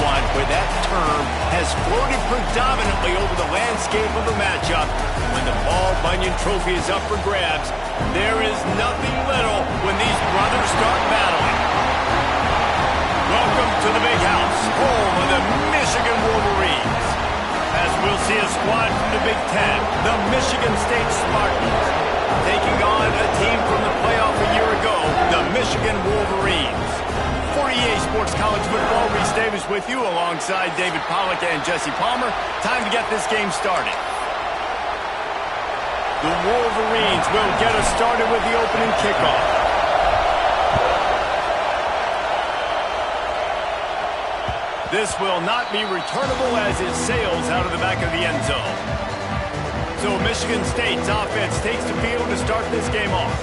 one where that term has floated predominantly over the landscape of the matchup. When the Paul Bunyan Trophy is up for grabs, there is nothing little when these brothers start battling. Welcome to the Big House, home of the Michigan Wolverines. As we'll see a squad from the Big Ten, the Michigan State Spartans, taking on a team from the playoff a year ago, the Michigan Wolverines. For EA Sports College Football, Reese Davis with you alongside David Pollack and Jesse Palmer. Time to get this game started. The Wolverines will get us started with the opening kickoff. This will not be returnable as it sails out of the back of the end zone. So Michigan State's offense takes the field to start this game off.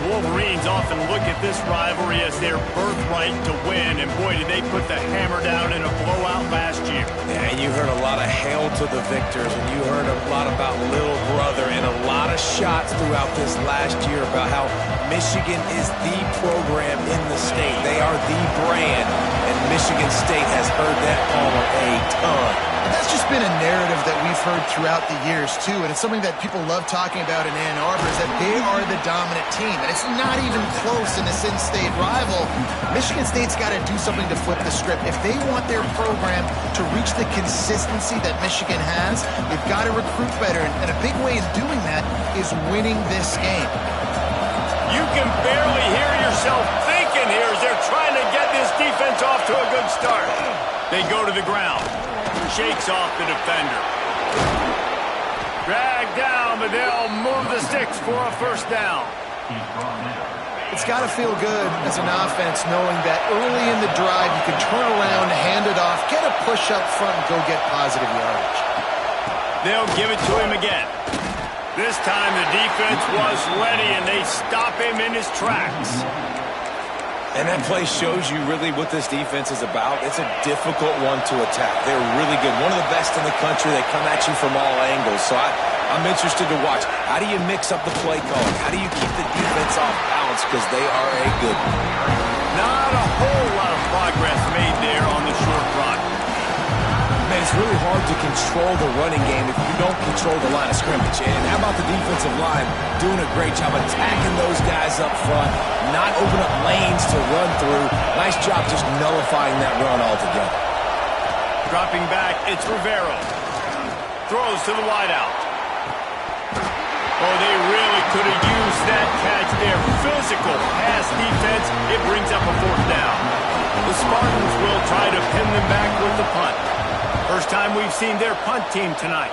The Wolverines often look at this rivalry as their birthright to win, and boy, did they put the hammer down in a blowout last year. Yeah, and you heard a lot of hail to the victors, and you heard a lot about little brother and a lot of shots throughout this last year about how Michigan is the program in the state. They are the brand, and Michigan State has heard that Palmer a ton. And that's just been a narrative that we've heard throughout the years, too. And it's something that people love talking about in Ann Arbor is that they are the dominant team. And it's not even close in this in-state rival. Michigan State's got to do something to flip the script. If they want their program to reach the consistency that Michigan has, they've got to recruit better. And a big way of doing that is winning this game. You can barely hear yourself thinking here as they're trying to get this defense off to a good start. They go to the ground. Shakes off the defender. Dragged down, but they'll move the sticks for a first down. It's got to feel good as an offense knowing that early in the drive you can turn around, hand it off, get a push up front, and go get positive yardage. They'll give it to him again. This time the defense was ready, and they stop him in his tracks. And that play shows you really what this defense is about. It's a difficult one to attack. They're really good. One of the best in the country. They come at you from all angles. So I'm interested to watch. How do you mix up the play calling? How do you keep the defense off balance? Because they are a good one. Not a whole lot of progress made there on the short run. Man, it's really hard to control the running game if you don't control the line of scrimmage. And how about the defensive line doing a great job attacking those guys up front, not open up lanes to run through. Nice job just nullifying that run altogether. Dropping back, it's Rivero. Throws to the wideout. Oh, they really could have used that catch there. Physical pass defense. It brings up a fourth down. The Spartans will try to pin them back with the punt. First time we've seen their punt team tonight.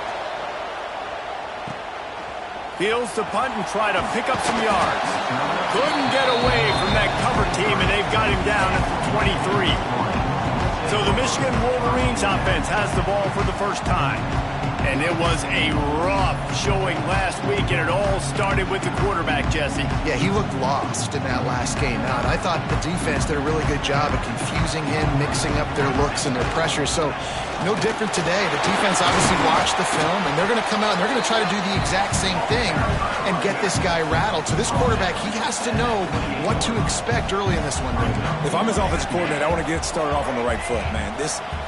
Fields to punt and try to pick up some yards. Couldn't get away from that cover team, and they've got him down at the 23. So the Michigan Wolverines offense has the ball for the first time. And it was a rough showing last week, and it all started with the quarterback, Jesse. Yeah, he looked lost in that last game out. I thought the defense did a really good job of confusing him, mixing up their looks and their pressure. So no different today. The defense obviously watched the film, and they're going to come out and they're going to try to do the exact same thing and get this guy rattled. So this quarterback, he has to know what to expect early in this one. If I'm his offensive coordinator, I want to get started off on the right foot, man.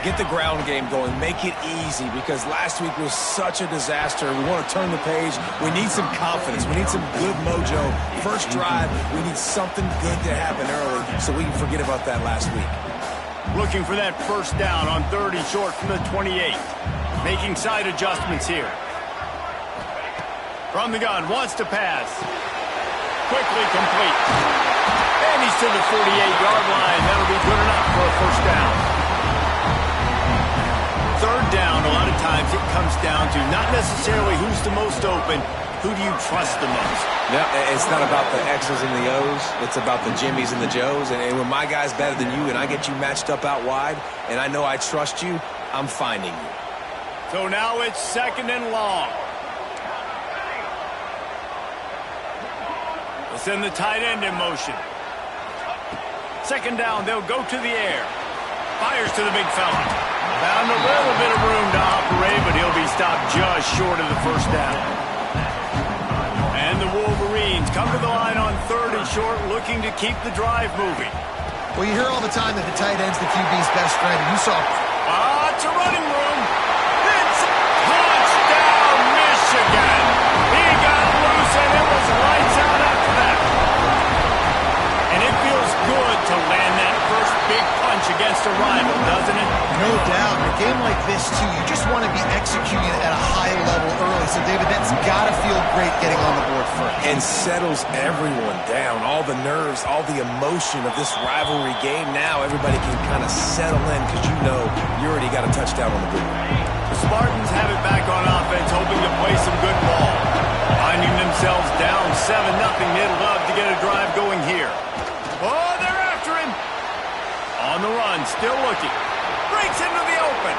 Get the ground game going. Make it easy, because last week was such a disaster. We want to turn the page. We need some confidence. We need some good mojo. First drive, we need something good to happen early so we can forget about that last week. Looking for that first down on 3rd and short from the 28. Making side adjustments here. From the gun, wants to pass. Quickly complete. And he's to the 48-yard line. That'll be good enough for a first down. 3rd down, a lot of times it comes down to not necessarily who's the most open, who do you trust the most? No, it's not about the X's and the O's. It's about the Jimmys and the Joes. And when my guy's better than you and I get you matched up out wide and I know I trust you, I'm finding you. So now it's 2nd and long. We'll send the tight end in motion. 2nd down, they'll go to the air. Fires to the big fella. Found a little bit of room to operate, but he'll be stopped just short of the first down. And the Wolverines come to the line on 3rd and short, looking to keep the drive moving. Well, you hear all the time that the tight end's the QB's best friend, and you saw... It's a running room. It's touchdown, Michigan. He got loose, and it was lights out after that. And it feels good to land that first big punch against a rival, doesn't it? No doubt. In a game like this, too, you just want to be executing it at a high level early. So, David, that's got to feel great getting on the board first. And settles everyone down. All the nerves, all the emotion of this rivalry game. Now everybody can kind of settle in because you know you already got a touchdown on the board. The Spartans have it back on offense, hoping to play some good ball. Finding themselves down 7-0, they'd love to get a drive going here. Oh, they're after him. On the run, still looking. Breaks into the open.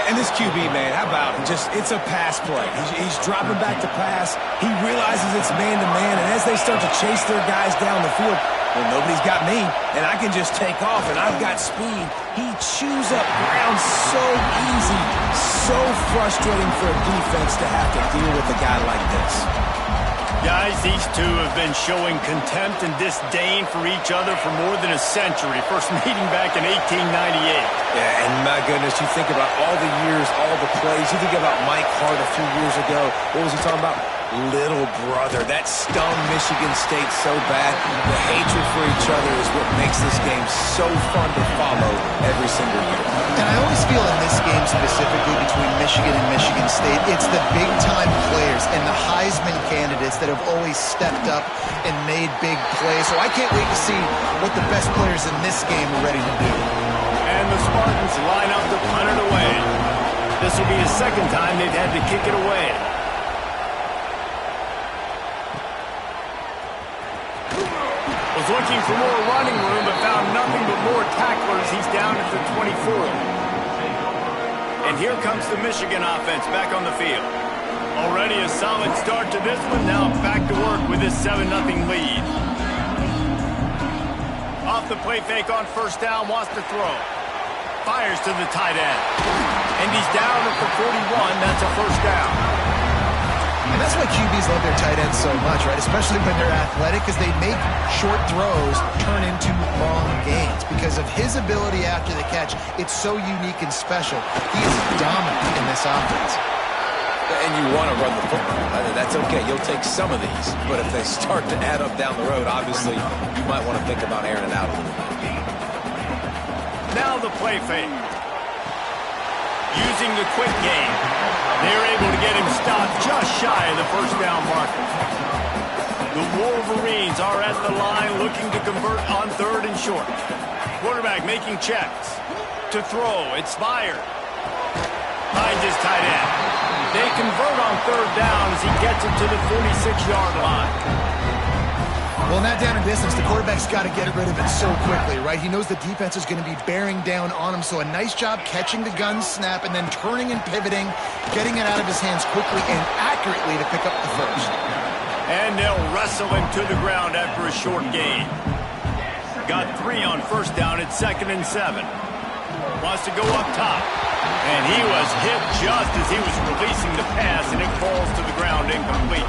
And this QB, man, how about it? It's a pass play. He's dropping back to pass. He realizes it's man-to-man, and as they start to chase their guys down the field, well, nobody's got me, and I can just take off, and I've got speed. He chews up ground so easy, so frustrating for a defense to have to deal with a guy like this. Guys, these two have been showing contempt and disdain for each other for more than a century. First meeting back in 1898. Yeah, and my goodness, you think about all the years, all the plays. You think about Mike Hart a few years ago. What was he talking about? Little brother. That stung Michigan State so bad. The hatred for each other is what makes this game so fun to follow every single year. And I always feel in this game specifically between Michigan and Michigan State, it's the big-time players and the Heisman candidates that have always stepped up and made big plays. So I can't wait to see what the best players in this game are ready to do. And the Spartans line up to punt it away. This will be the second time they've had to kick it away. Was looking for more running room, but found nothing but more tacklers. He's down at the 24. And here comes the Michigan offense back on the field. Already a solid start to this one. Now back to work with this 7-0 lead. Off the play fake on first down, wants to throw. Fires to the tight end. And he's down at the 41. That's a first down. And that's why QBs love their tight ends so much, right? Especially when they're athletic, because they make short throws turn into long gains. Because of his ability after the catch, it's so unique and special. He is dominant in this offense. And you want to run the football. That's okay. You'll take some of these. But if they start to add up down the road, obviously, you might want to think about airing it out a little bit. Now the play fake. Using the quick game. They're able to get him stopped just shy of the first down marker. The Wolverines are at the line looking to convert on third and short. Quarterback making checks. To throw, it's fired. Finds his tight end. They convert on third down as he gets it to the 46-yard line. Well, in that down and distance, the quarterback's got to get rid of it so quickly, right? He knows the defense is going to be bearing down on him, so a nice job catching the gun snap and then turning and pivoting, getting it out of his hands quickly and accurately to pick up the first. And they'll wrestle him to the ground after a short gain. Got 3 on first down at 2nd and 7. Wants to go up top. And he was hit just as he was releasing the pass, and it falls to the ground incomplete.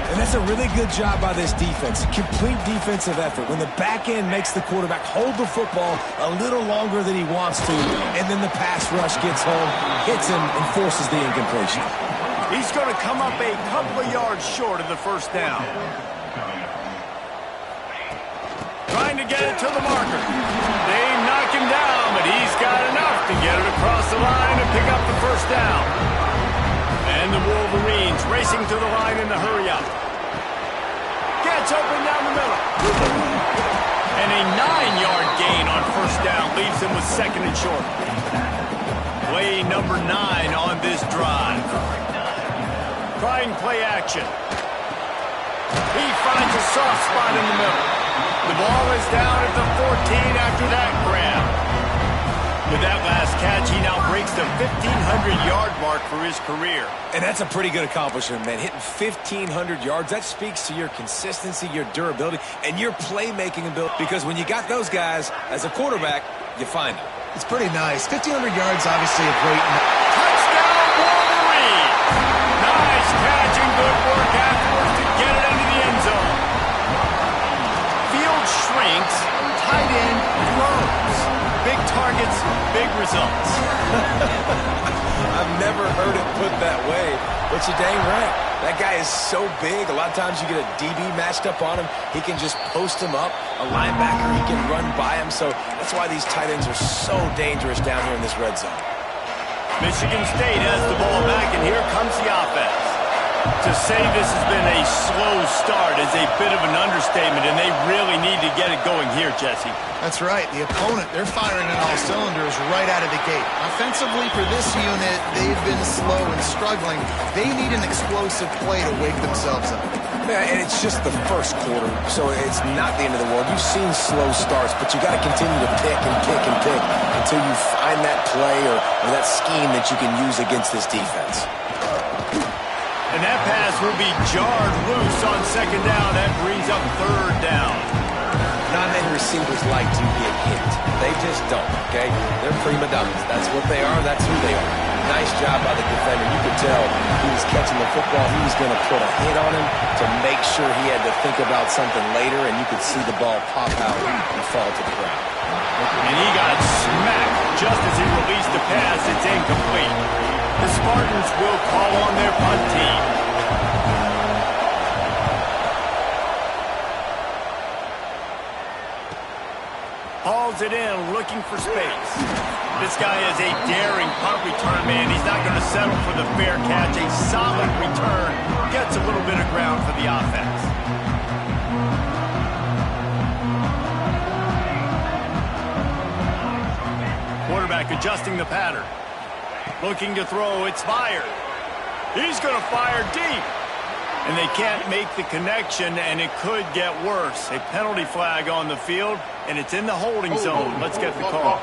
And that's a really good job by this defense. Complete defensive effort. When the back end makes the quarterback hold the football a little longer than he wants to, and then the pass rush gets home, hits him, and forces the incompletion. He's going to come up a couple of yards short of the first down. Trying to get it to the marker. They knock him down, but he's got enough to get it across the line and pick up the first down. And the Wolverines racing to the line in the hurry-up. Gets open down the middle. And a 9-yard gain on first down leaves him with 2nd and short. Play number 9 on this drive. Trying play action. He finds a soft spot in the middle. The ball is down at the 14 after that grab. With that last catch, he now breaks the 1,500-yard mark for his career. And that's a pretty good accomplishment, man. Hitting 1,500 yards, that speaks to your consistency, your durability, and your playmaking ability. Because when you got those guys, as a quarterback, you find them. It's pretty nice. 1,500 yards, obviously a great... Touchdown, Wolverine! Nice catch and good work afterwards to get it into the end zone. Field shrinks, tight end results. I've never heard it put that way, but you're dang right. That guy is so big. A lot of times you get a DB matched up on him. He can just post him up. A linebacker, he can run by him. So that's why these tight ends are so dangerous down here in this red zone. Michigan State has the ball back, and here comes the offense. To say this has been a slow start is a bit of an understatement, and they really need to get it going here, Jesse. That's right. The opponent, they're firing on all cylinders right out of the gate. Offensively, for this unit, they've been slow and struggling. They need an explosive play to wake themselves up. Yeah, and it's just the first quarter, so it's not the end of the world. You've seen slow starts, but you got to continue to pick and pick and pick until you find that play or that scheme that you can use against this defense. And that pass will be jarred loose on second down. That brings up third down. Non-end receivers like to get hit. They just don't, okay? They're prima donnas. That's what they are. That's who they are. Nice job by the defender. You could tell he was catching the football. He was going to put a hit on him to make sure he had to think about something later, and you could see the ball pop out and fall to the ground. And he got smacked just as he released the pass. It's incomplete. The Spartans will call on their punt team. Hauls it in, looking for space. This guy is a daring punt return man. He's not going to settle for the fair catch. A solid return gets a little bit of ground for the offense. Quarterback adjusting the pattern. Looking to throw, it's fired. He's going to fire deep. And they can't make the connection, and it could get worse. A penalty flag on the field, and it's in the holding zone. Let's get the call.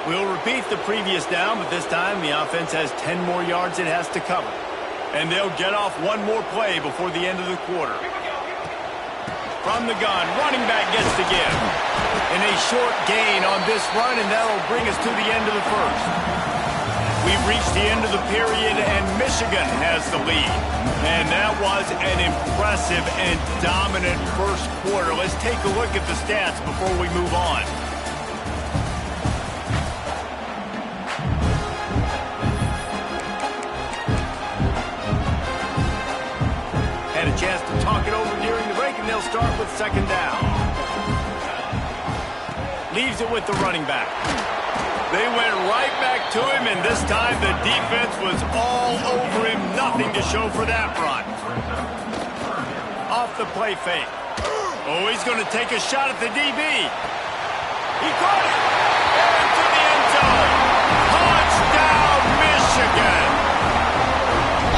We'll repeat the previous down, but this time the offense has 10 more yards it has to cover. And they'll get off one more play before the end of the quarter. From the gun, running back gets the give. And a short gain on this run, and that'll bring us to the end of the first. We've reached the end of the period, and Michigan has the lead. And that was an impressive and dominant first quarter. Let's take a look at the stats before we move on. Had a chance to talk it over during the break, and they'll start with second down. Leaves it with the running back. They went right back to him, and this time the defense was all over him. Nothing to show for that run. Off the play fake. Oh, he's going to take a shot at the DB. He caught it. Into the end zone. Touchdown, Michigan.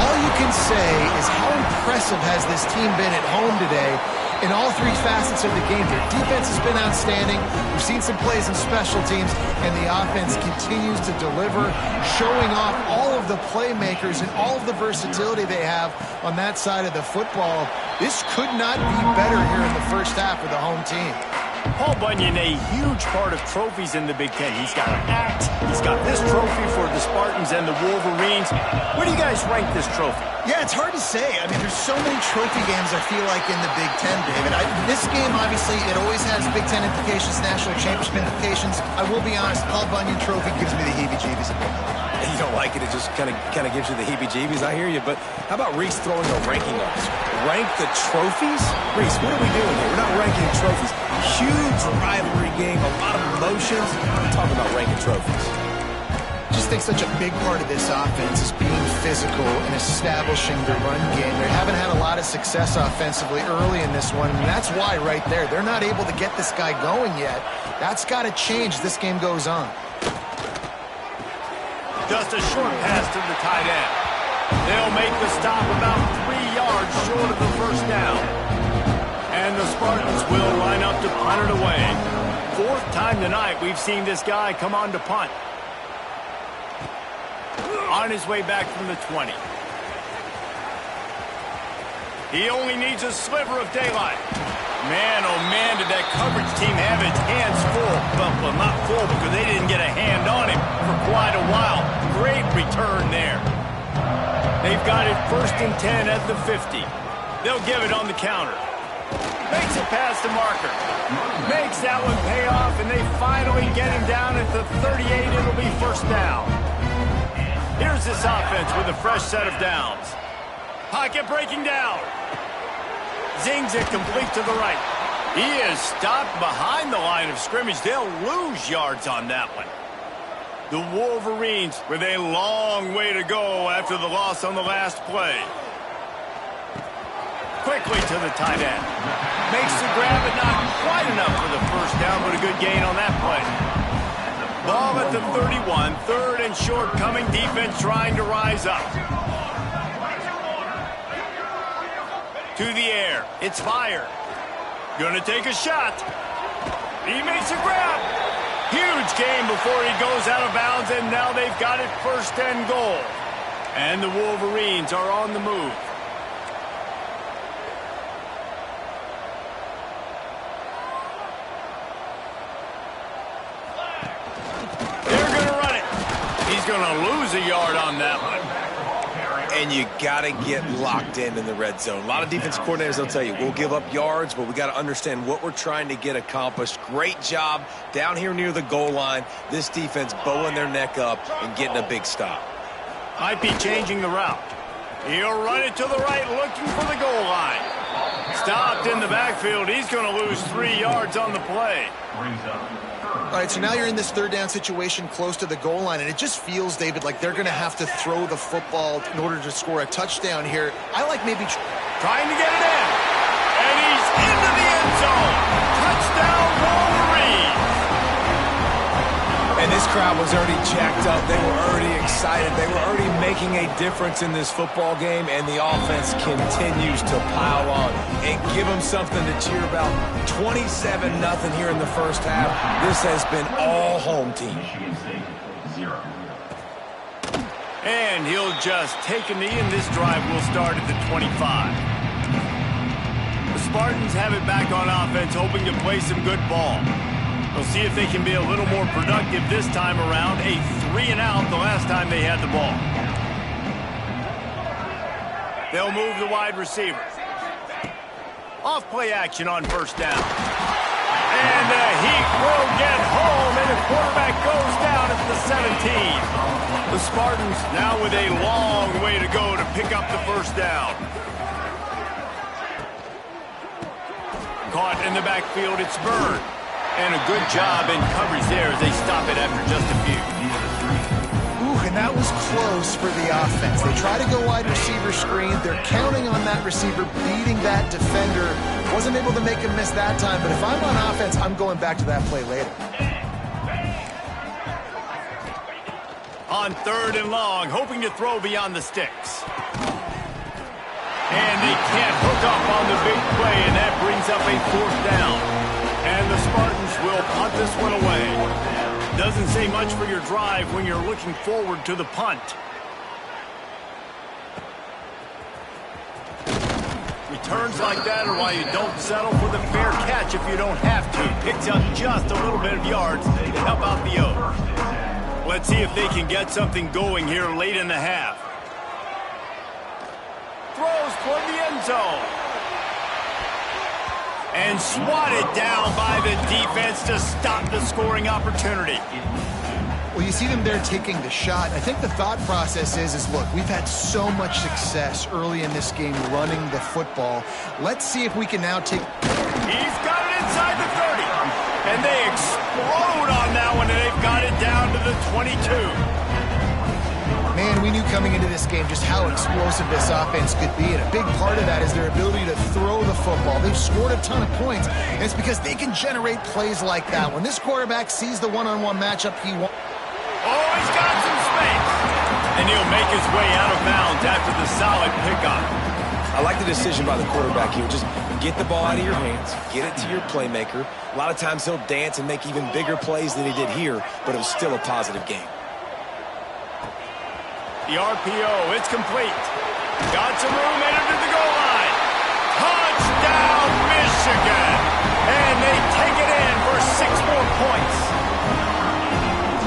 All you can say is how impressive has this team been at home today in all three facets of the game. Their defense has been outstanding. We've seen some plays in special teams, and the offense continues to deliver, showing off all of the playmakers and all of the versatility they have on that side of the football. This could not be better here in the first half with the home team. Paul Bunyan, a huge part of trophies in the Big Ten. He's got an act. He's got this trophy for the Spartans and the Wolverines. Where do you guys rank this trophy? Yeah, it's hard to say. I mean, there's so many trophy games, I feel like, in the Big Ten, David. This game, obviously, it always has Big Ten implications, national championship implications. I will be honest, Paul Bunyan trophy gives me the heebie-jeebies a bit. You don't like it, it just kind of gives you the heebie-jeebies. I hear you, but how about Reese throwing a ranking on us? Rank the trophies? Reese, what are we doing here? We're not ranking trophies. Huge rivalry game, a lot of emotions. We're talking about ranking trophies. I just think such a big part of this offense is being physical and establishing the run game. They haven't had a lot of success offensively early in this one, and that's why right there. They're not able to get this guy going yet. That's got to change as this game goes on. Just a short pass to the tight end. They'll make the stop about 3 yards short of the first down. And the Spartans will line up to punt it away. Fourth time tonight we've seen this guy come on to punt. On his way back from the 20. He only needs a sliver of daylight. Man, oh man, did that coverage team have its hands full. Well, not full because they didn't get a hand on him for quite a while. Great return there. They've got it 1st and 10 at the 50. They'll give it on the counter. Makes it past the marker. Makes that one pay off, and they finally get him down at the 38. It'll be first down. Here's this offense with a fresh set of downs. Pocket breaking down. Zings it complete to the right. He is stopped behind the line of scrimmage. They'll lose yards on that one. The Wolverines with a long way to go after the loss on the last play. Quickly to the tight end. Makes the grab, but not quite enough for the first down, but a good gain on that play. Ball at the 31, third and short coming. Defense trying to rise up. To the air. It's fired. Gonna take a shot. He makes a grab. Huge gain before he goes out of bounds, and now they've got it first and goal. And the Wolverines are on the move. They're gonna run it. He's gonna lose a yard on that one. And you got to get locked in the red zone. A lot of defense coordinators will tell you, we'll give up yards, but we got to understand what we're trying to get accomplished. Great job down here near the goal line. This defense bowing their neck up and getting a big stop. Might be changing the route. He'll run it to the right, looking for the goal line. Stopped in the backfield. He's going to lose 3 yards on the play. All right, so now you're in this third down situation close to the goal line, and it just feels, David, like they're going to have to throw the football in order to score a touchdown here. I like maybe trying to get it in. And he's into the end zone. Touchdown, Wolverines. And this crowd was already jacked up. They were already excited. They were already making a difference in this football game, and the offense continues to pile on and give them something to cheer about. 27-0 here in the first half. This has been all home team. And he'll just take a knee, and this drive will start at the 25. The Spartans have it back on offense, hoping to play some good ball. We'll see if they can be a little more productive this time around. A 3-and-out the last time they had the ball. They'll move the wide receiver. Off play action on first down. And the Heat will get home, and the quarterback goes down at the 17. The Spartans now with a long way to go to pick up the first down. Caught in the backfield, it's Bird. And a good job in coverage there as they stop it after just a few. Ooh, and that was close for the offense. They try to go wide receiver screen. They're counting on that receiver beating that defender. Wasn't able to make him miss that time, but if I'm on offense, I'm going back to that play later. On third and long, hoping to throw beyond the sticks. And they can't hook up on the big play, and that brings up a fourth down. And the Spartans will punt this one away. Doesn't say much for your drive when you're looking forward to the punt. Returns like that are why you don't settle for the fair catch if you don't have to. Picks up just a little bit of yards to help out the O. Let's see if they can get something going here late in the half. Throws toward the end zone. And swatted down by the defense to stop the scoring opportunity. Well, you see them there taking the shot. I think the thought process is look, we've had so much success early in this game running the football. Let's see if we can now take... He's got it inside the 30. And they explode on that one, and they've got it down to the 22. Man, we knew coming into this game just how explosive this offense could be, and a big part of that is their ability to throw the football. They've scored a ton of points, and it's because they can generate plays like that. When this quarterback sees the one-on-one matchup he wants... Oh, he's got some space. And he'll make his way out of bounds after the solid pickup. I like the decision by the quarterback here. Just get the ball out of your hands, get it to your playmaker. A lot of times he'll dance and make even bigger plays than he did here, but it was still a positive game. The RPO, it's complete. Got some room headed to the goal line. Touchdown, Michigan! And they take it in for 6 more points.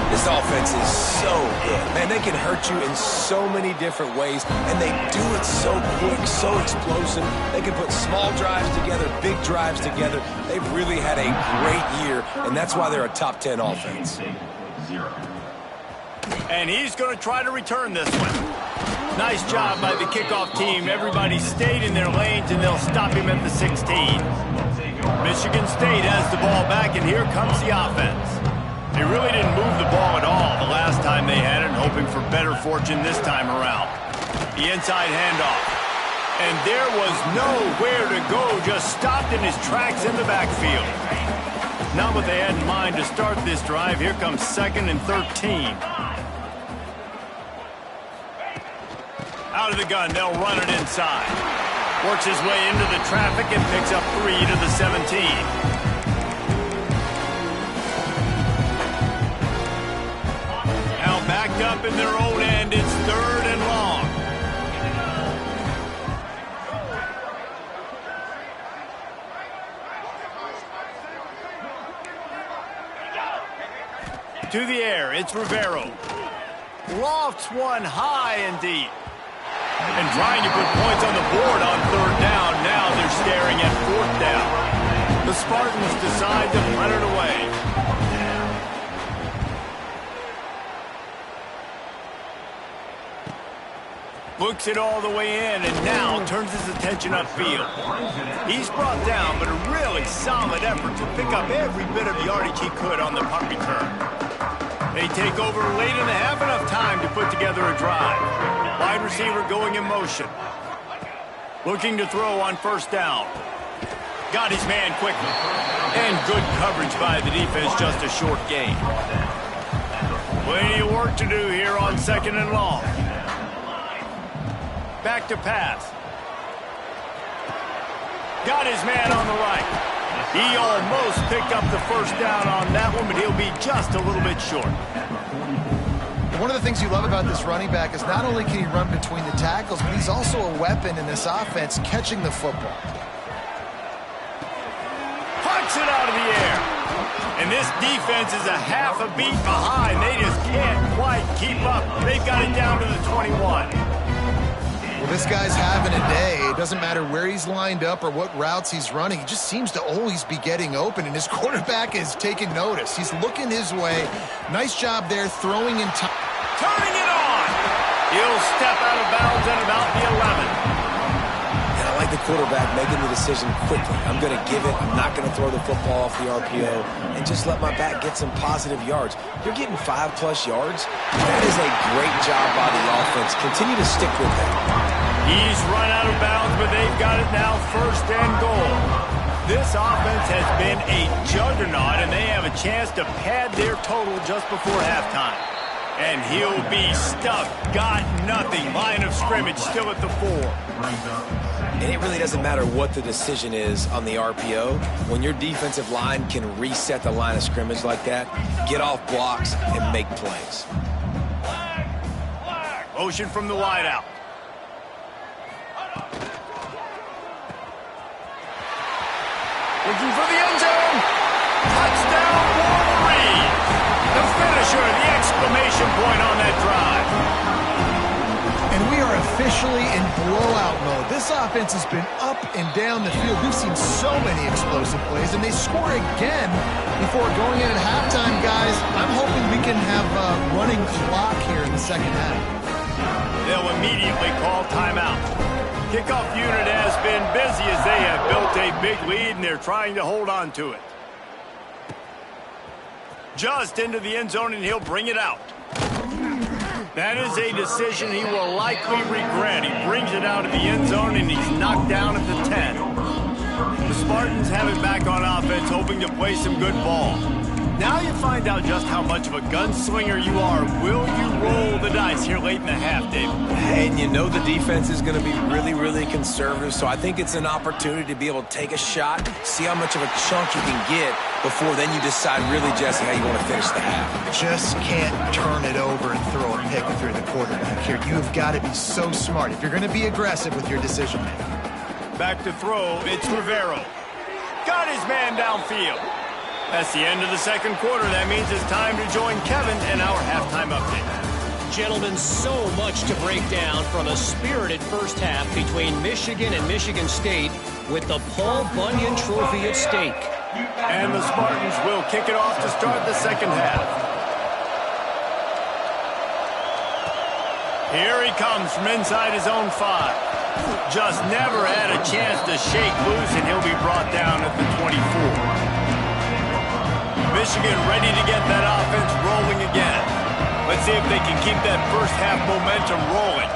This offense is so good. good. Man, they can hurt you in so many different ways, and they do it so quick, so explosive. They can put small drives together, big drives together. They've really had a great year, and that's why they're a top 10 offense. And he's going to try to return this one. Nice job by the kickoff team. Everybody stayed in their lanes, and they'll stop him at the 16. Michigan State has the ball back, and here comes the offense. They really didn't move the ball at all the last time they had it, hoping for better fortune this time around. The inside handoff. And there was nowhere to go, just stopped in his tracks in the backfield. Not what they had in mind to start this drive. Here comes 2nd and 13. Out of the gun, they'll run it inside. Works his way into the traffic and picks up 3 to the 17. Now backed up in their own end, it's 3rd and long. To the air, it's Rivero. Lofts one high and deep. And trying to put points on the board on 3rd down. Now they're staring at 4th down. The Spartans decide to punt it away. Looks it all the way in and now turns his attention upfield. He's brought down, but a really solid effort to pick up every bit of yardage he could on the punt return. They take over late in the half, enough time to put together a drive. Wide receiver going in motion. Looking to throw on 1st down. Got his man quickly. And good coverage by the defense, just a short gain. Plenty of work to do here on 2nd and long. Back to pass. Got his man on the right. He almost picked up the 1st down on that one, but he'll be just a little bit short. One of the things you love about this running back is not only can he run between the tackles, but he's also a weapon in this offense catching the football. Punch it out of the air. And this defense is a half a beat behind. They just can't quite keep up. They've got it down to the 21. Well, this guy's having a day. It doesn't matter where he's lined up or what routes he's running. He just seems to always be getting open, and his quarterback is taking notice. He's looking his way. Nice job there throwing in time. Turning it on. He'll step out of bounds at about the 11. And I like the quarterback making the decision quickly. I'm going to give it. I'm not going to throw the football off the RPO and just let my back get some positive yards. You're getting 5+ yards. That is a great job by the offense. Continue to stick with that. He's run out of bounds, but they've got it now 1st and goal. This offense has been a juggernaut, and they have a chance to pad their total just before halftime. And he'll be stuck. Got nothing. Line of scrimmage still at the 4. And it really doesn't matter what the decision is on the RPO. When your defensive line can reset the line of scrimmage like that, get off blocks and make plays. Motion from the wideout. Looking for the end zone. Touchdown, Wolverine. The finisher, the exclamation point on that drive. And we are officially in blowout mode. This offense has been up and down the field. We've seen so many explosive plays, and they score again before going in at halftime, guys. I'm hoping we can have a running clock here in the 2nd half. They'll immediately call timeout. Kickoff unit has been busy as they have built a big lead, and they're trying to hold on to it. Just into the end zone, and he'll bring it out. That is a decision he will likely regret. He brings it out of the end zone, and he's knocked down at the 10. The Spartans have it back on offense, hoping to play some good ball. Now you find out just how much of a gunslinger you are. Will you roll the dice here late in the half, David? And you know the defense is going to be really, really conservative, so I think it's an opportunity to be able to take a shot, see how much of a chunk you can get before then you decide really, Jesse, how you want to finish the half. Just can't turn it over and throw a pick through the quarterback here. You've got to be so smart if you're going to be aggressive with your decision making. Back to throw, it's Rivero. Got his man downfield. That's the end of the 2nd quarter. That means it's time to join Kevin in our halftime update. Gentlemen, so much to break down from a spirited first half between Michigan and Michigan State with the Paul Bunyan Trophy at stake. And the Spartans will kick it off to start the second half. Here he comes from inside his own 5. Just never had a chance to shake loose, and he'll be brought down at the 24. Michigan ready to get that offense rolling again. Let's see if they can keep that first half momentum rolling.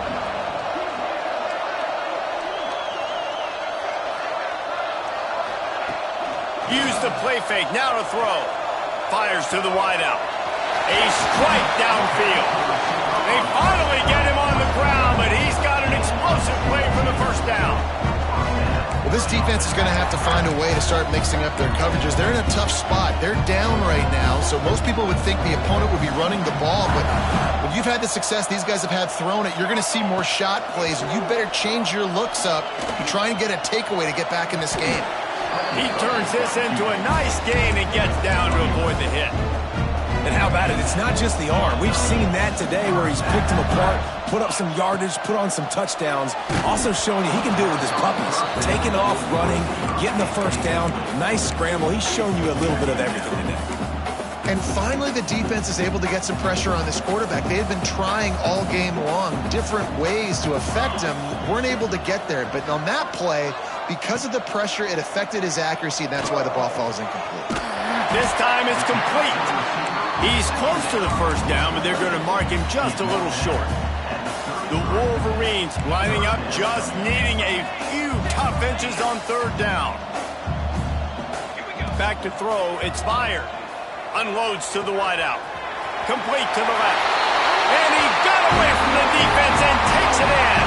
Use the play fake, now to throw. Fires to the wideout. A strike downfield. They finally get him on the ground, but he's got an explosive play for the first down. Well, this defense is going to have to find a way to start mixing up their coverages. They're in a tough spot. They're down right now, so most people would think the opponent would be running the ball, but when you've had the success these guys have had throwing it, you're going to see more shot plays. You better change your looks up and try and get a takeaway to get back in this game. He turns this into a nice gain and gets down to avoid the hit. And how about it? It's not just the arm. We've seen that today where he's picked them apart, put up some yardage, put on some touchdowns. Also showing you he can do it with his puppies. Taking off, running, getting the first down. Nice scramble. He's shown you a little bit of everything today. And finally, the defense is able to get some pressure on this quarterback. They had been trying all game long different ways to affect him. Weren't able to get there. But on that play, because of the pressure, it affected his accuracy, and that's why the ball falls incomplete. This time it's complete. He's close to the first down, but they're going to mark him just a little short. The Wolverines lining up, just needing a few tough inches on third down. Back to throw, it's fired. Unloads to the wideout. Complete to the left. And he got away from the defense and takes it in.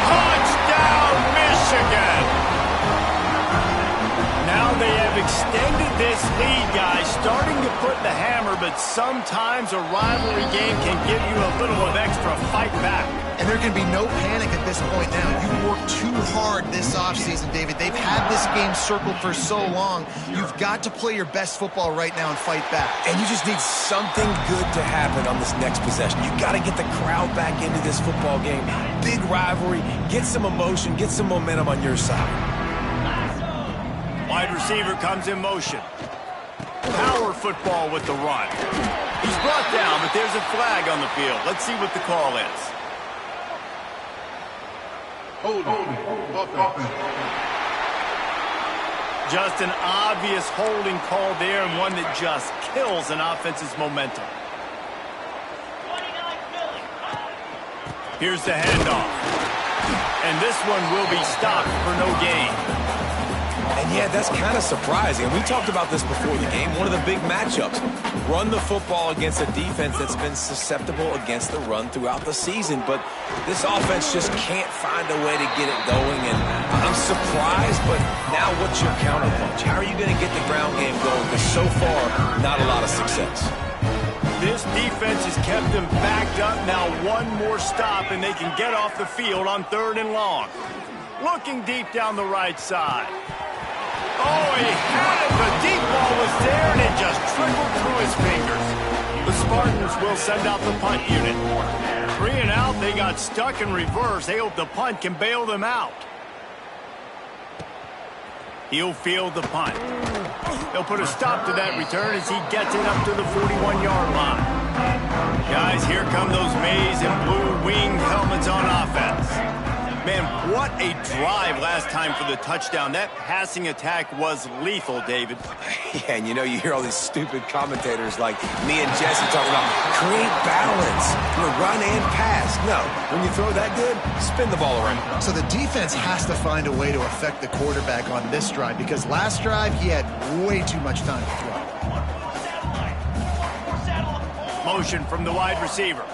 Touchdown, Michigan! Now they have extended this lead, guys, starting to put the hammer, but sometimes a rivalry game can give you a little of extra fight back. And there can be no panic at this point now. You worked too hard this offseason, David. They've had this game circled for so long. You've got to play your best football right now and fight back. And you just need something good to happen on this next possession. You got to get the crowd back into this football game. Big rivalry. Get some emotion. Get some momentum on your side. Wide receiver comes in motion. Power football with the run. He's brought down, but there's a flag on the field. Let's see what the call is. Just an obvious holding call there, and one that just kills an offense's momentum. Here's the handoff. And this one will be stopped for no gain. And yeah, that's kind of surprising. We talked about this before the game. One of the big matchups. Run the football against a defense that's been susceptible against the run throughout the season. But this offense just can't find a way to get it going. And I'm surprised, but now what's your counterpunch? How are you going to get the ground game going? Because so far, not a lot of success. This defense has kept them backed up. Now one more stop, and they can get off the field on 3rd and long. Looking deep down the right side. Oh, he had it. The deep ball was there, and it just trickled through his fingers. The Spartans will send out the punt unit. 3 and out, they got stuck in reverse. They hope the punt can bail them out. He'll field the punt. They'll put a stop to that return as he gets it up to the 41-yard line. Guys, here come those maize and blue winged helmets on offense. Man, what a drive last time for the touchdown. That passing attack was lethal, David. Yeah, and you know, you hear all these stupid commentators like me and Jesse talking about create balance, run and pass. No, when you throw that good, spin the ball around. So the defense has to find a way to affect the quarterback on this drive, because last drive he had way too much time to throw. Motion from the wide receiver.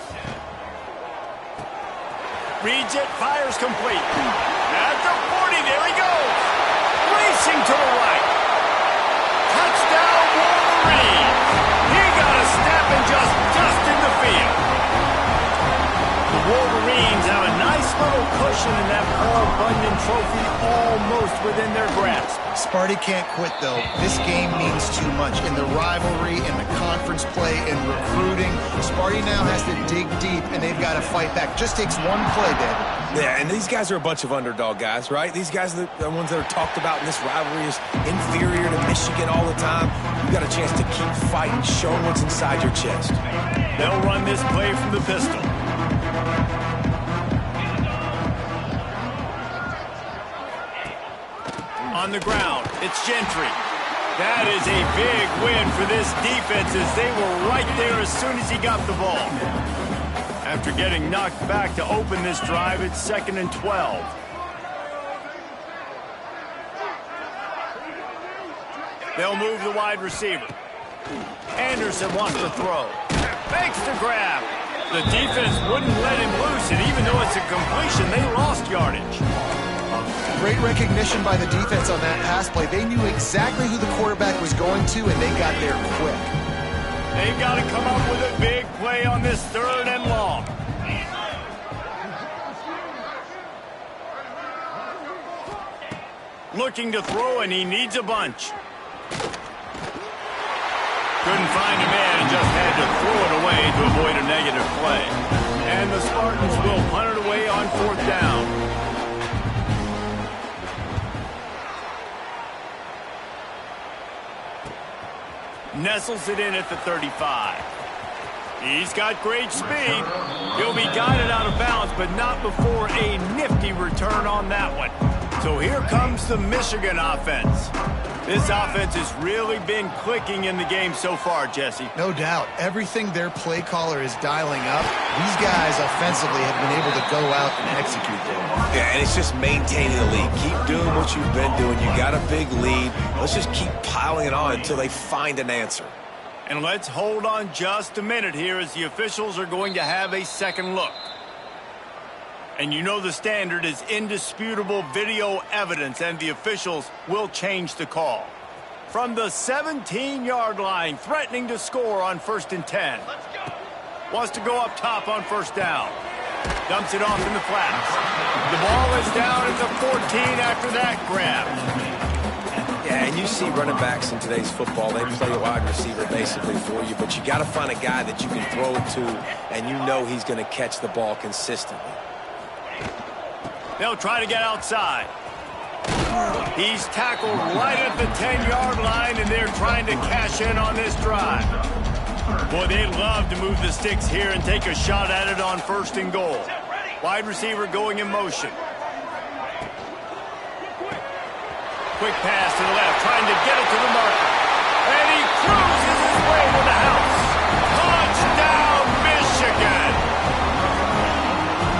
Reads it, fires complete. At the 40, there he goes. Racing to the right. Touchdown, Wolverines. He got a snap and just dusted the field. The Wolverines have a nice little cushion in that Paul Bunyan Trophy almost within their grasp. Sparty can't quit, though. This game means too much. In the rivalry, in the conference play, in recruiting, Sparty now has to dig deep, and they've got to fight back. Just takes one play, David. Yeah, and these guys are a bunch of underdog guys, right? These guys are the ones that are talked about in this rivalry as inferior to Michigan all the time. You got a chance to keep fighting, showing what's inside your chest. They'll run this play from the pistol. On the ground, it's Gentry. That is a big win for this defense as they were right there as soon as he got the ball. After getting knocked back to open this drive, it's 2nd and 12. They'll move the wide receiver. Anderson wants to throw. Fakes the grab. The defense wouldn't let him loose, and even though it's a completion, they lost yardage. Great recognition by the defense on that pass play. They knew exactly who the quarterback was going to, and they got there quick. They've got to come up with a big play on this 3rd and long. Looking to throw, and he needs a bunch. Couldn't find a man and just had to throw it away to avoid a negative play. And the Spartans will punt it away on 4th down. Nestles it in at the 35. He's got great speed. He'll be guided out of bounds, but not before a nifty return on that one. So here comes the Michigan offense. This offense has really been clicking in the game so far, Jesse. No doubt. Everything their play caller is dialing up, these guys offensively have been able to go out and execute them. Yeah, and it's just maintaining the lead. Keep doing what you've been doing. You got a big lead. Let's just keep piling it on until they find an answer. And let's hold on just a minute here as the officials are going to have a second look. And you know the standard is indisputable video evidence, and the officials will change the call. From the 17-yard line, threatening to score on 1st and 10. Wants to go up top on 1st down. Dumps it off in the flats. The ball is down at the 14 after that grab. Yeah, and you see running backs in today's football, they play a wide receiver basically for you, but you got to find a guy that you can throw it to, and you know he's going to catch the ball consistently. They'll try to get outside. He's tackled right at the 10-yard line, and they're trying to cash in on this drive. Boy, they love to move the sticks here and take a shot at it on 1st and goal. Wide receiver going in motion. Quick pass to the left, trying to get it to the marker. And he cruises his way to the house. Touchdown, Michigan!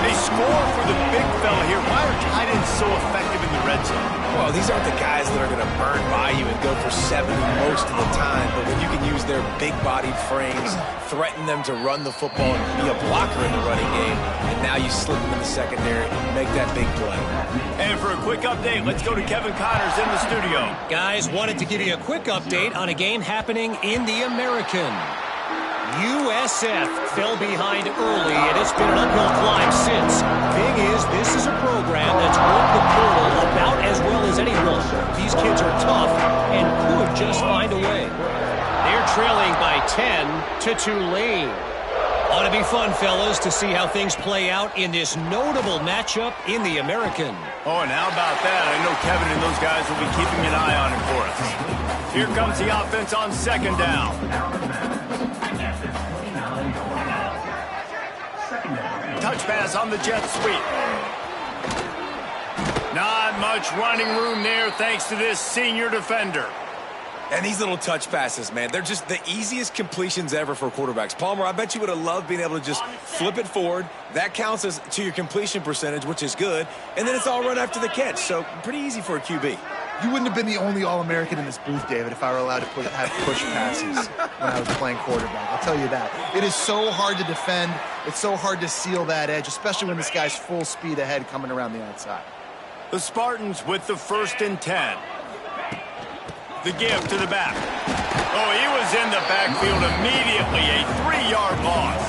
They score for the big fella here. Why are tight ends so effective in the red zone? Well, these aren't the guys that are going to burn by you and go for 70 most of the time, but when you can use their big-bodied frames, threaten them to run the football and be a blocker in the running game, and now you slip them in the secondary and make that big play. And for a quick update, let's go to Kevin Connors in the studio. Guys, wanted to give you a quick update on a game happening in the American. USF fell behind early, and it's been an uphill climb since. Thing is, this is a program that's worked the portal about as well as anyone. These kids are tough and could just find a way. They're trailing by 10 to Tulane. Ought to be fun, fellas, to see how things play out in this notable matchup in the American. Oh, and how about that? I know Kevin and those guys will be keeping an eye on it for us. Here comes the offense on 2nd down. Touch pass on the jet sweep. Not much running room there thanks to this senior defender. And these little touch passes, man, they're just the easiest completions ever for quarterbacks. Palmer, I bet you would have loved being able to just flip it forward. That counts as to your completion percentage, which is good. And then it's all run after the catch, so pretty easy for a QB. You wouldn't have been the only All-American in this booth, David, if I were allowed to have push passes when I was playing quarterback. I'll tell you that. It is so hard to defend. It's so hard to seal that edge, especially when this guy's full speed ahead coming around the outside. The Spartans with the 1st and 10. The give to the back. Oh, he was in the backfield immediately. A 3-yard loss.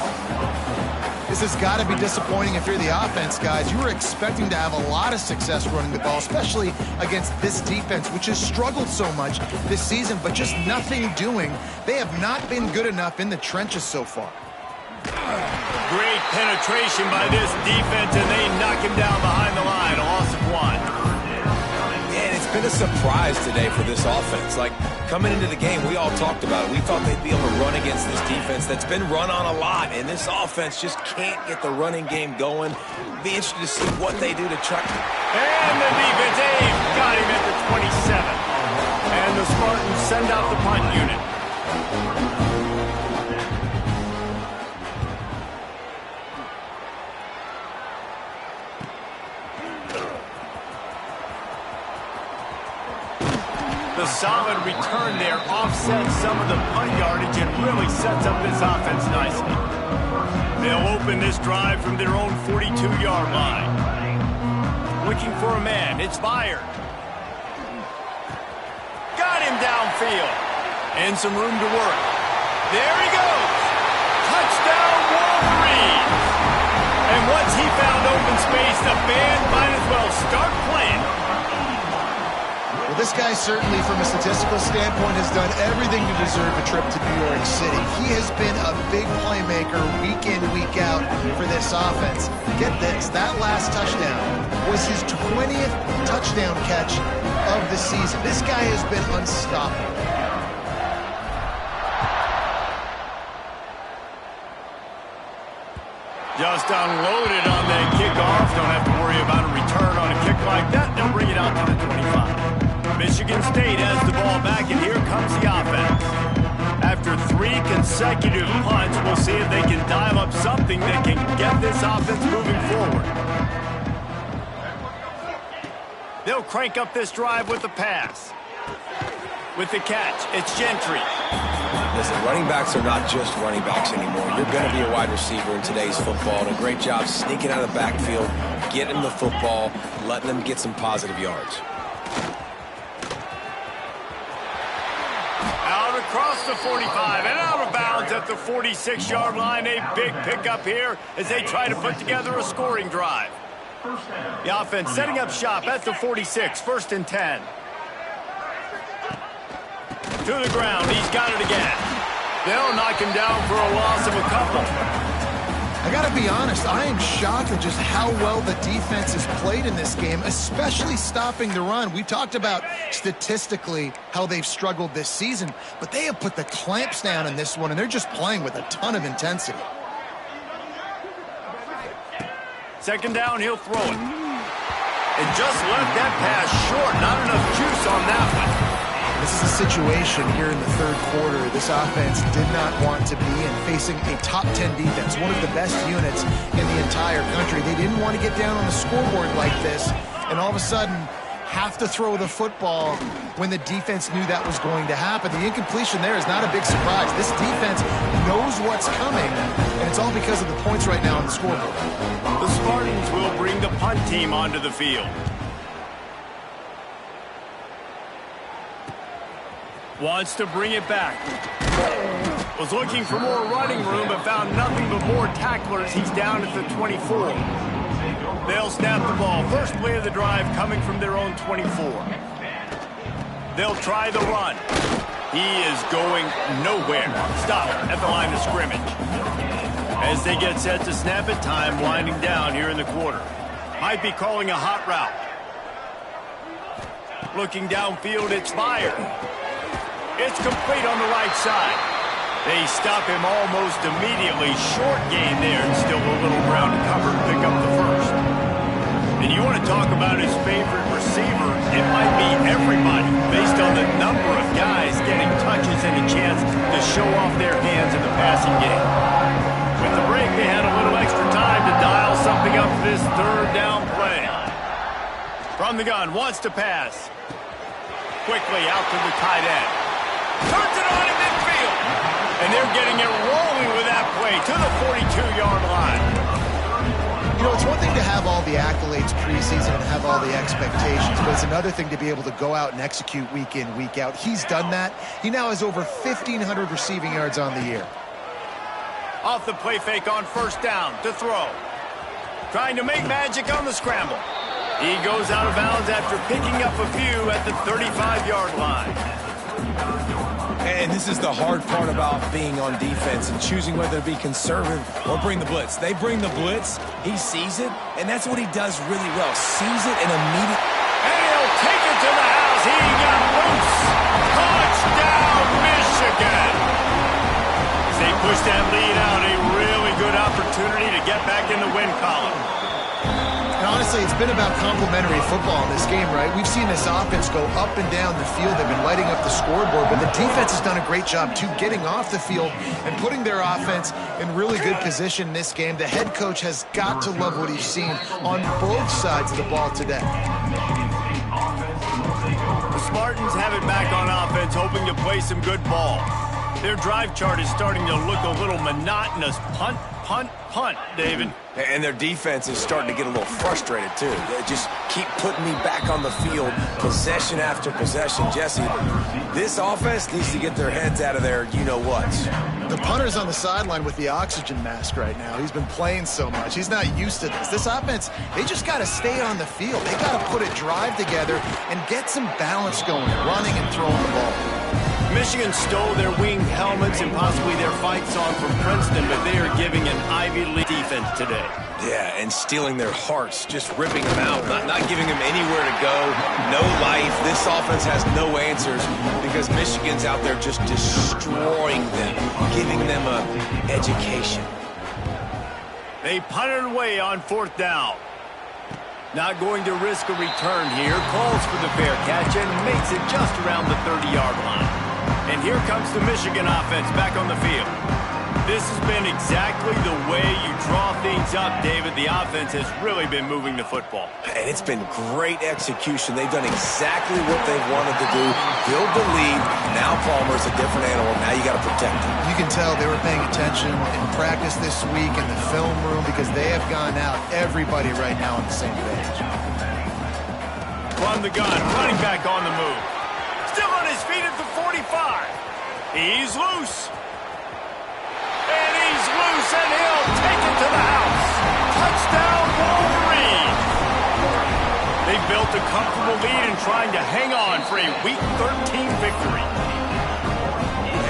This has got to be disappointing if you're the offense, guys. You were expecting to have a lot of success running the ball, especially against this defense, which has struggled so much this season, but just nothing doing. They have not been good enough in the trenches so far. Great penetration by this defense, and they knock him down behind the line. A loss of 1. Man, it's been a surprise today for this offense. Like, coming into the game, we all talked about it. We thought they'd be able to run against this defense that's been run on a lot, and this offense just can't get the running game going. Be interested to see what they do to try. And the defense aim got him at the 27. And the Spartans send out the punt unit. The solid return there offsets some of the punt yardage and really sets up this offense nicely. They'll open this drive from their own 42-yard line. Looking for a man. It's fired. Got him downfield. And some room to work. There he goes. Touchdown, Wolverines. And once he found open space, the band might as well start playing. Well, this guy certainly, from a statistical standpoint, has done everything to deserve a trip to New York City. He has been a big playmaker week in, week out for this offense. Get this, that last touchdown was his 20th touchdown catch of the season. This guy has been unstoppable. Just unloaded on that kickoff. Don't have to worry about a return on a kick like that. They'll bring it out to the 25. Michigan State has the ball back, and here comes the offense. After 3 consecutive punts, we'll see if they can dial up something that can get this offense moving forward. They'll crank up this drive with the pass. With the catch, it's Gentry. Listen, running backs are not just running backs anymore. You're going to be a wide receiver in today's football, and a great job sneaking out of the backfield, getting the football, letting them get some positive yards. Out across the 45 and out of bounds at the 46-yard line. A big pickup here as they try to put together a scoring drive. The offense setting up shop at the 46, 1st and 10. To the ground, he's got it again. They'll knock him down for a loss of a couple. I gotta be honest, I am shocked at just how well the defense has played in this game, especially stopping the run. We talked about statistically how they've struggled this season, but they have put the clamps down in this one, and they're just playing with a ton of intensity. 2nd down, he'll throw it. And just left that pass short. Not enough juice on that one. This is a situation here in the 3rd quarter this offense did not want to be in, facing a top 10 defense, one of the best units in the entire country. They didn't want to get down on the scoreboard like this, and all of a sudden have to throw the football when the defense knew that was going to happen. The incompletion there is not a big surprise. This defense knows what's coming, and it's all because of the points right now on the scoreboard. The Spartans will bring the punt team onto the field. Wants to bring it back. Was looking for more running room, but found nothing but more tacklers. He's down at the 24. They'll snap the ball. First play of the drive coming from their own 24. They'll try the run. He is going nowhere. Stop at the line of scrimmage. As they get set to snap it, time winding down here in the quarter. Might be calling a hot route. Looking downfield, it's fired. It's complete on the right side. They stop him almost immediately. Short gain there, and still a little ground to cover to pick up the first. And you want to talk about his favorite receiver, it might be everybody, based on the number of guys getting touches and a chance to show off their hands in the passing game. With the break, they had a little extra time to dial something up for this 3rd down play. From the gun, wants to pass. Quickly out to the tight end. Turns it on in midfield. And they're getting it rolling with that play to the 42-yard line. You know, it's one thing to have all the accolades preseason and have all the expectations, but it's another thing to be able to go out and execute week in, week out. He's done that. He now has over 1,500 receiving yards on the year. Off the play fake on first down to throw. Trying to make magic on the scramble. He goes out of bounds after picking up a few at the 35-yard line. And this is the hard part about being on defense and choosing whether to be conservative or bring the blitz. They bring the blitz, he sees it, and that's what he does really well. Sees it and immediately... And he'll take it to the house. He got loose. Touchdown, Michigan. As they push that lead out, a really good opportunity to get back in the win column. And honestly, it's been about complementary football in this game, right? We've seen this offense go up and down the field. They've been lighting up the scoreboard, but the defense has done a great job, too, getting off the field and putting their offense in really good position in this game. The head coach has got to love what he's seen on both sides of the ball today. The Spartans have it back on offense, hoping to play some good ball. Their drive chart is starting to look a little monotonous. Punt, punt, punt, David. And their defense is starting to get a little frustrated, too. They just keep putting me back on the field, possession after possession. Jesse, this offense needs to get their heads out of their you-know-what. The punter's on the sideline with the oxygen mask right now. He's been playing so much. He's not used to this. This offense, they just got to stay on the field. They got to put a drive together and get some balance going, running and throwing the ball. Michigan stole their winged helmets and possibly their fight song from Princeton, but they are giving an Ivy League defense today. Yeah, and stealing their hearts, just ripping them out, not giving them anywhere to go, no life. This offense has no answers because Michigan's out there just destroying them, giving them an education. They punted away on fourth down. Not going to risk a return here. Calls for the fair catch and makes it just around the 30-yard line. And here comes the Michigan offense back on the field. This has been exactly the way you draw things up, David. The offense has really been moving the football. And it's been great execution. They've done exactly what they've wanted to do. Build the lead. Now Palmer's a different animal. Now you got to protect him. You can tell they were paying attention in practice this week in the film room because they have gone out, everybody right now on the same page. From the gun, running back on the move. Still on his feet at the 45. He's loose. And he's loose, and he'll take it to the house. Touchdown, Wolverine. They built a comfortable lead and trying to hang on for a Week 13 victory.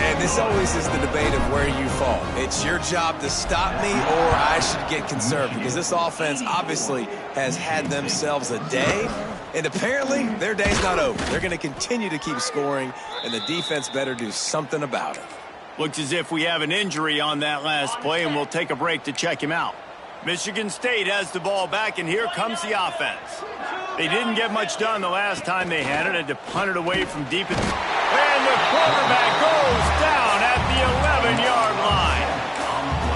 And this always is the debate of where you fall. It's your job to stop me or I should get conserved because this offense obviously has had themselves a day. And apparently, their day's not over. They're going to continue to keep scoring, and the defense better do something about it. Looks as if we have an injury on that last play, and we'll take a break to check him out. Michigan State has the ball back, and here comes the offense. They didn't get much done the last time they had it. Had to punt it away from deep. And the quarterback goes down at the 11-yard line.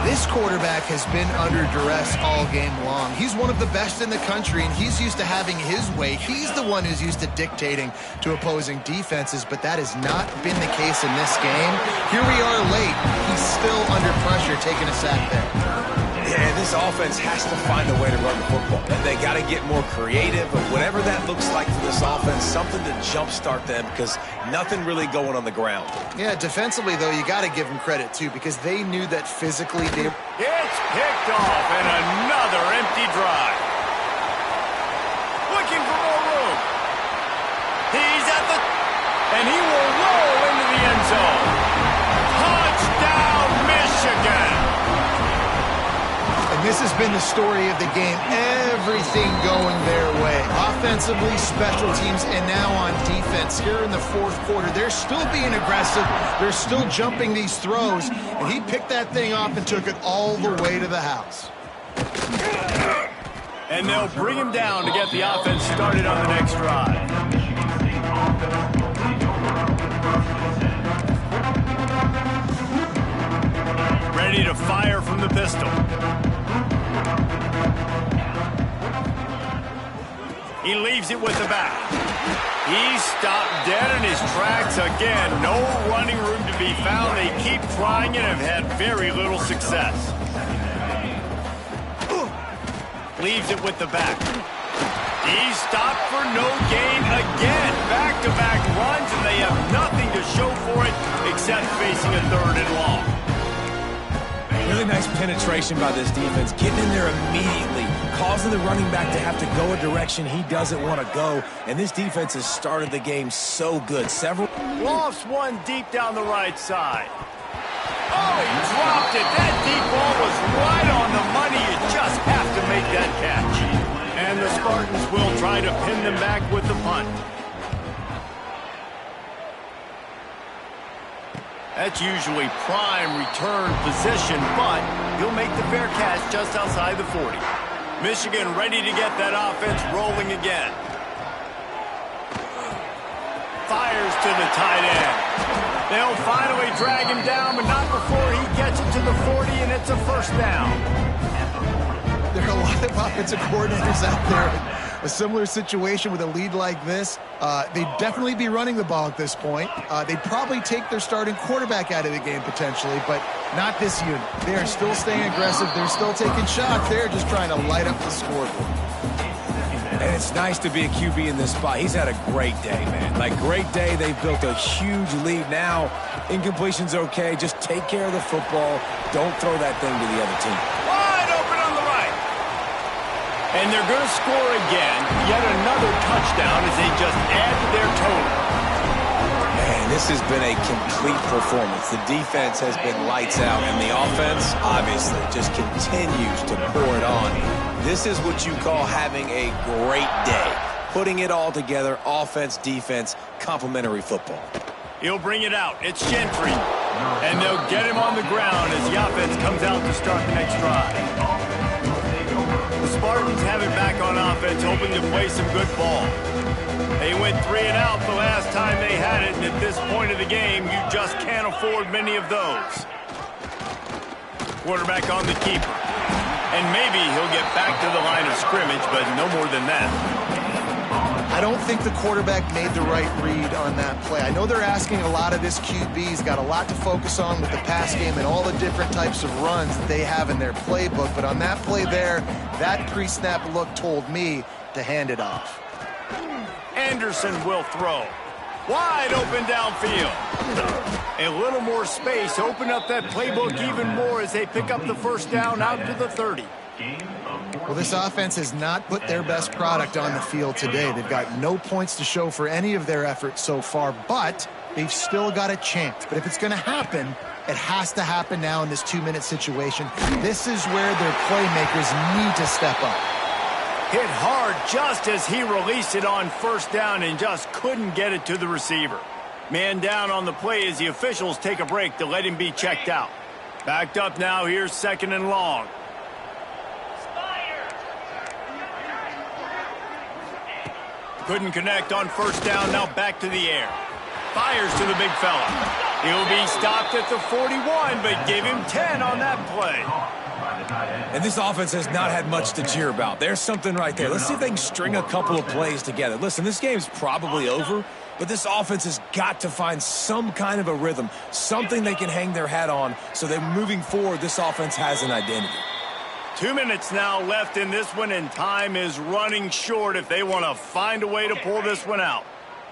This quarterback has been under duress all game long. He's one of the best in the country, and he's used to having his way. He's the one who's used to dictating to opposing defenses, but that has not been the case in this game. Here we are late. He's still under pressure, taking a sack there. Yeah, this offense has to find a way to run the football. They got to get more creative, but whatever that looks like for this offense, something to jumpstart them because nothing really going on the ground. Yeah, defensively, though, you got to give them credit, too, because they knew that physically they... It's picked off and another empty drive. Looking for more room. He's at the... And he will roll into the end zone. Touchdown, Michigan. And this has been the story of the game. Everything going their way. Offensively, special teams, and now on defense. Here in the fourth quarter, they're still being aggressive. They're still jumping these throws. And he picked that thing off and took it all the way to the house. And they'll bring him down to get the offense started on the next drive. Ready to fire from the pistol. He leaves it with the back. He's stopped dead in his tracks again. No running room to be found. They keep trying and have had very little success. Leaves it with the back. He's stopped for no gain again. Back-to-back runs, and they have nothing to show for it except facing a 3rd and long. Really nice penetration by this defense, getting in there immediately, causing the running back to have to go a direction he doesn't want to go. And this defense has started the game so good. Lofts one deep down the right side. Oh, he dropped it. That deep ball was right on the money. You just have to make that catch. And the Spartans will try to pin them back with the punt. That's usually prime return position, but he'll make the fair catch just outside the 40. Michigan ready to get that offense rolling again. Fires to the tight end. They'll finally drag him down, but not before he gets it to the 40, and it's a first down. There are a lot of offensive coordinators out there. A similar situation with a lead like this, they'd definitely be running the ball at this point. They'd probably take their starting quarterback out of the game potentially, but not this unit. They are still staying aggressive. They're still taking shots. They're just trying to light up the scoreboard. And it's nice to be a QB in this spot. He's had a great day, man. Like, great day. They've built a huge lead now. Incompletion's okay. Just take care of the football. Don't throw that thing to the other team. Wide open on the right. And they're going to score again. Yet another touchdown as they just add to their total. Man, this has been a complete performance. The defense has been lights out, and the offense, obviously, just continues to pour it on. This is what you call having a great day. Putting it all together, offense, defense, complementary football. He'll bring it out. It's Gentry. And they'll get him on the ground as the offense comes out to start the next drive. The Spartans have it back on offense, hoping to play some good ball. They went 3 and out the last time they had it, and at this point of the game, you just can't afford many of those. Quarterback on the keeper. And maybe he'll get back to the line of scrimmage, but no more than that. I don't think the quarterback made the right read on that play. I know they're asking a lot of this QB. He's got a lot to focus on with the pass game and all the different types of runs that they have in their playbook. But on that play there, that pre-snap look told me to hand it off. Anderson will throw. Wide open downfield. A little more space. Open up that playbook even more as they pick up the first down out to the 30. Well, this offense has not put their best product on the field today. They've got no points to show for any of their efforts so far, but they've still got a chance. But if it's going to happen, it has to happen now in this 2-minute situation. This is where their playmakers need to step up. Hit hard just as he released it on first down and just couldn't get it to the receiver. Man down on the play as the officials take a break to let him be checked out. Backed up now, here's 2nd and long. Couldn't connect on first down, now back to the air. Fires to the big fella. He'll be stopped at the 41, but give him 10 on that play. And this offense has not had much to cheer about. There's something right there. Let's see if they can string a couple of plays together. Listen, this game's probably over, but this offense has got to find some kind of a rhythm, something they can hang their hat on so that moving forward, this offense has an identity. 2 minutes now left in this one, and time is running short if they want to find a way to pull this one out.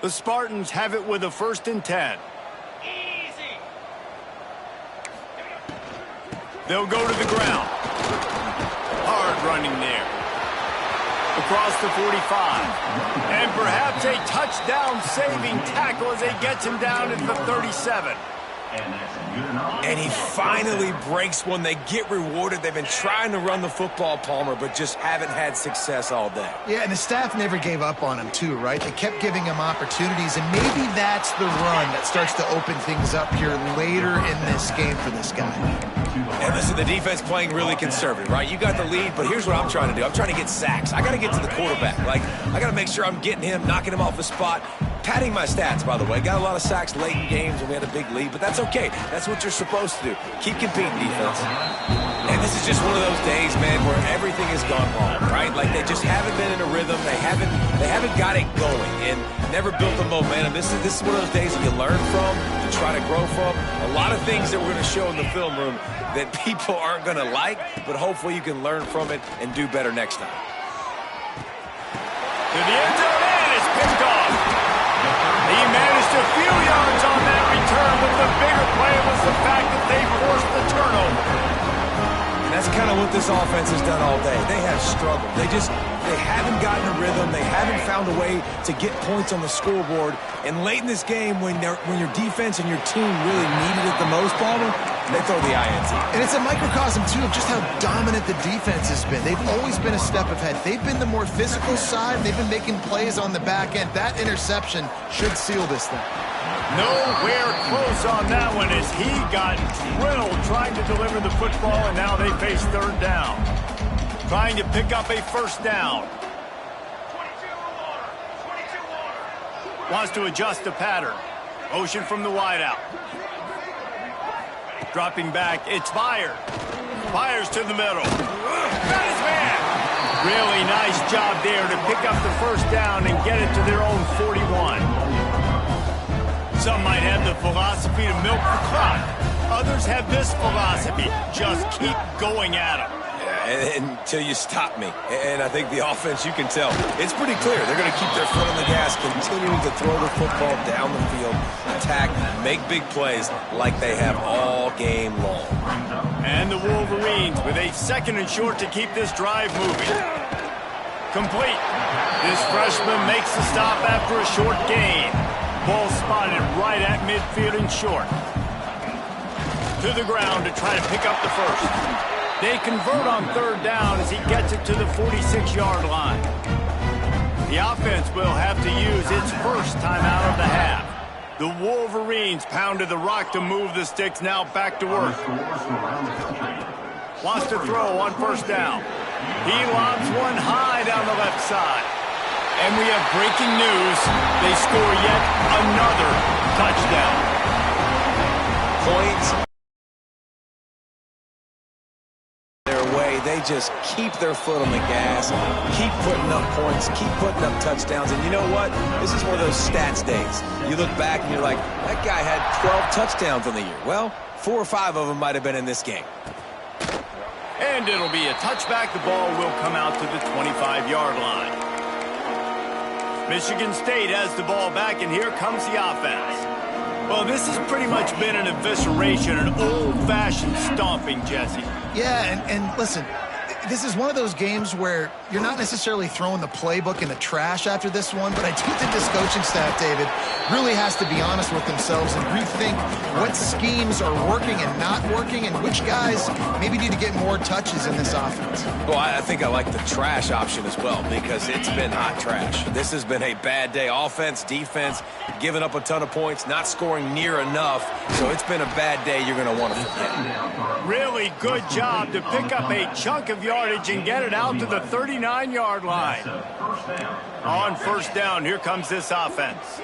The Spartans have it with a 1st and 10. They'll go to the ground. Hard running there. Across the 45. And perhaps a touchdown-saving tackle as they gets him down at the 37. And he finally breaks one. They get rewarded. They've been trying to run the football, Palmer, but just haven't had success all day. Yeah, and the staff never gave up on him, too, right? They kept giving him opportunities, and maybe that's the run that starts to open things up here later in this game for this guy. And listen, the defense playing really conservative, right? You got the lead, but here's what I'm trying to do. I'm trying to get sacks. I got to get to the quarterback. Like, I got to make sure I'm getting him, knocking him off the spot. Padding my stats, by the way. Got a lot of sacks late in games when we had a big lead, but that's okay. That's what you're supposed to do. Keep competing, defense. And this is just one of those days, man, where everything has gone wrong, right? Like, they just haven't been in a rhythm. They haven't got it going and never built the momentum. This is one of those days that you learn from, you try to grow from. A lot of things that we're going to show in the film room that people aren't going to like, but hopefully you can learn from it and do better next time. To the end zone, and it's picked off. He managed a few yards on that return, but the bigger play was the fact that they forced the turnover. that's kind of what this offense has done all day. They have struggled. They haven't gotten a rhythm. They haven't found a way to get points on the scoreboard. And late in this game, when your defense and your team really needed it the most, Palmer, they throw the INT. And it's a microcosm, too, of just how dominant the defense has been. They've always been a step ahead. They've been the more physical side. They've been making plays on the back end. That interception should seal this thing. Nowhere close on that one as he got drilled trying to deliver the football, and now they face third down. Trying to pick up a first down. Wants to adjust the pattern. Motion from the wideout. Dropping back, it's Byers. Byers to the middle. Got his man. Really nice job there to pick up the first down and get it to their own 41. Some might have the philosophy to milk the clock. Others have this philosophy. Just keep going at them. Until you stop me. And I think the offense, you can tell, it's pretty clear. They're going to keep their foot on the gas, continuing to throw the football down the field, attack, make big plays like they have all game long. And the Wolverines with a second and short to keep this drive moving. Complete. This freshman makes the stop after a short gain. Ball spotted right at midfield and short. To the ground to try to pick up the first. They convert on third down as he gets it to the 46-yard line. The offense will have to use its first timeout of the half. The Wolverines pounded the rock to move the sticks, now back to work. Wants to throw on first down. He lobs one high down the left side. And we have breaking news. They score yet another touchdown. Points their way. They just keep their foot on the gas, keep putting up points, keep putting up touchdowns. And you know what? This is one of those stats days. You look back and you're like, that guy had 12 touchdowns on the year. Well, 4 or 5 of them might have been in this game. And it'll be a touchback. The ball will come out to the 25-yard line. Michigan State has the ball back, and here comes the offense. Well, this has pretty much been an evisceration, an old-fashioned stomping, Jesse. Yeah, and listen, this is one of those games where you're not necessarily throwing the playbook in the trash after this one, but I do think this coaching staff, David, really has to be honest with themselves and rethink what schemes are working and not working and which guys maybe need to get more touches in this offense. Well, I think I like the trash option as well because it's been hot trash. This has been a bad day. Offense, defense, giving up a ton of points, not scoring near enough. So it's been a bad day you're going to want to forget. Really good job to pick up a chunk of yardage and get it out to the 39-yard line. On first down, here comes this offense.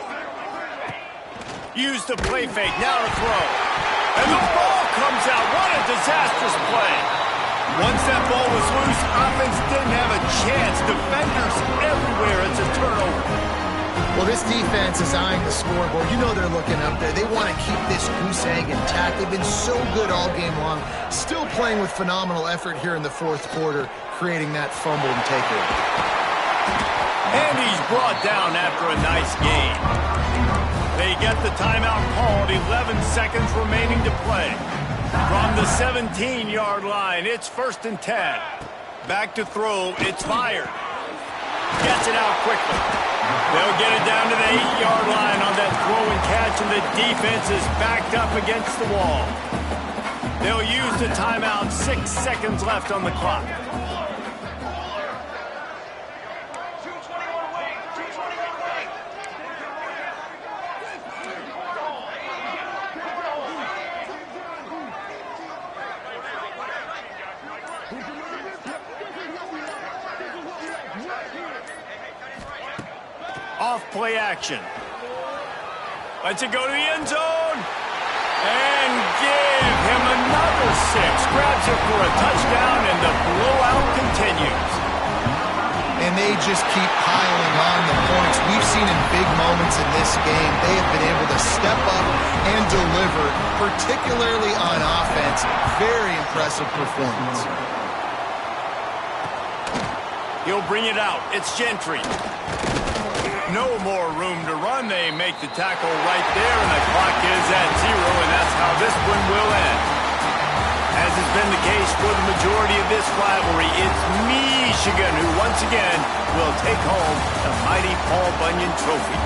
Use the play fake, now to throw. And the ball comes out. What a disastrous play. Once that ball was loose, offense didn't have a chance. Defenders everywhere. It's a turnover. Well, this defense is eyeing the scoreboard. You know they're looking up there. They want to keep this goose egg intact. They've been so good all game long. Still playing with phenomenal effort here in the fourth quarter, creating that fumble and takeaway. And he's brought down after a nice gain. They get the timeout called. 11 seconds remaining to play. From the 17-yard line, it's 1st and 10. Back to throw, it's Byers. Gets it out quickly. They'll get it down to the 8-yard line on that throw and catch, and the defense is backed up against the wall. They'll use the timeout. 6 seconds left on the clock. Off play action. Lets it go to the end zone. And give him another 6. Grabs it for a touchdown, and the blowout continues. And they just keep piling on the points. We've seen in big moments in this game, they have been able to step up and deliver, particularly on offense. Very impressive performance. He'll bring it out. It's Gentry. No more room to run. They make the tackle right there, and the clock is at 0, and that's how this one will end. As has been the case for the majority of this rivalry, it's Michigan who once again will take home the mighty Paul Bunyan Trophy.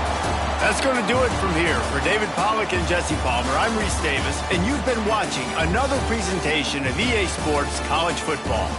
That's going to do it from here. For David Pollack and Jesse Palmer, I'm Reese Davis, and you've been watching another presentation of EA Sports College Football.